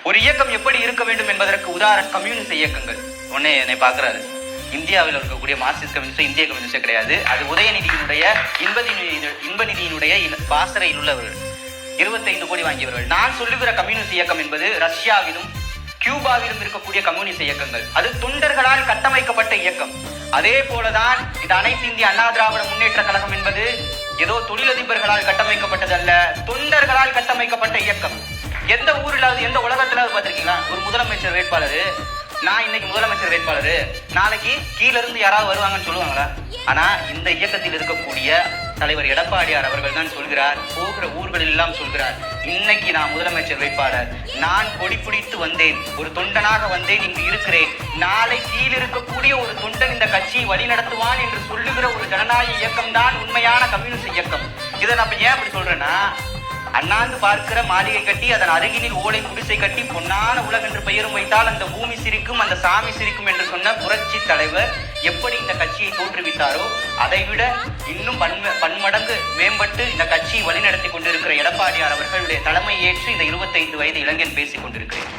ஒரு இயக்கம் எப்படி இருக்க வேண்டும் என்பதற்கு உதாரணம் கம்யூனிஸ்ட் இயக்கங்கள். உடனே என்னை பார்க்கிறாரு, இந்தியாவில் இருக்கக்கூடிய மார்க்சிஸ்ட் கம்யூனிஸ்ட் இந்திய கம்யூனிஸ்ட் கிடையாது, அது உதயநிதியினுடைய இன்ப நிதியினுடைய பாசறையில் உள்ளவர்கள், 25 கோடி வாங்கியவர்கள். நான் சொல்லுகிற கம்யூனிஸ்ட் இயக்கம் என்பது ரஷ்யாவிலும் கியூபாவிலும் இருக்கக்கூடிய கம்யூனிஸ்ட் இயக்கங்கள். அது தொண்டர்களால் கட்டமைக்கப்பட்ட இயக்கம். அதே போலதான் இந்த அனைத்து இந்திய அண்ணா திராவிட முன்னேற்ற கழகம் என்பது ஏதோ தொழிலதிபர்களால் கட்டமைக்கப்பட்டது அல்ல, தொண்டர்களால் கட்டமைக்கப்பட்ட இயக்கம். எந்த ஊரிலாவது எந்த உலகத்திலாவது பார்த்திருக்கீங்களா ஒரு முதலமைச்சர் வேட்பாளர், நான் இன்னைக்கு முதலமைச்சர் வேட்பாளர், நாளைக்கு கீழ இருந்து யாராவது வருவாங்கன்னு சொல்லுவாங்களா? ஆனா இந்த இயக்கத்தில் இருக்கக்கூடிய தலைவர் எடப்பாடியார் அவர்கள் தான் சொல்கிறார், போகிற ஊர்களில் எல்லாம் சொல்கிறார், இன்னைக்கு நான் முதலமைச்சர் வேட்பாளர், நான் கொடி பிடித்து வந்தேன், ஒரு தொண்டனாக வந்தேன், இங்கு இருக்கிறேன், நாளை கீழ் இருக்கக்கூடிய ஒரு தொண்டன் இந்த கட்சியை வழிநடத்துவான் என்று சொல்லுகிற ஒரு ஜனநாயக இயக்கம் தான் உண்மையான கம்யூனிஸ்ட் இயக்கம். இதை நான் ஏன் அப்படி சொல்றேன்னா, அண்ணாந்து பார்க்கிற மாளிகை கட்டி அதன் அருகினில் ஓலை குடிசை கட்டி பொன்னான உலகம் என்று பெயரும் வைத்தால் அந்த பூமி சிரிக்கும், அந்த சாமி சிரிக்கும் என்று சொன்ன புரட்சி தலைவர் எப்படி இந்த கட்சியை தோற்றுவித்தாரோ அதைவிட இன்னும் பன்மடங்கு மேம்பட்டு இந்த கட்சியை வழிநடத்தி கொண்டிருக்கிற எடப்பாடியார் அவர்களுடைய தலைமை ஏற்று இந்த 25 வயது இளைஞன் பேசிக் கொண்டிருக்கிறேன்.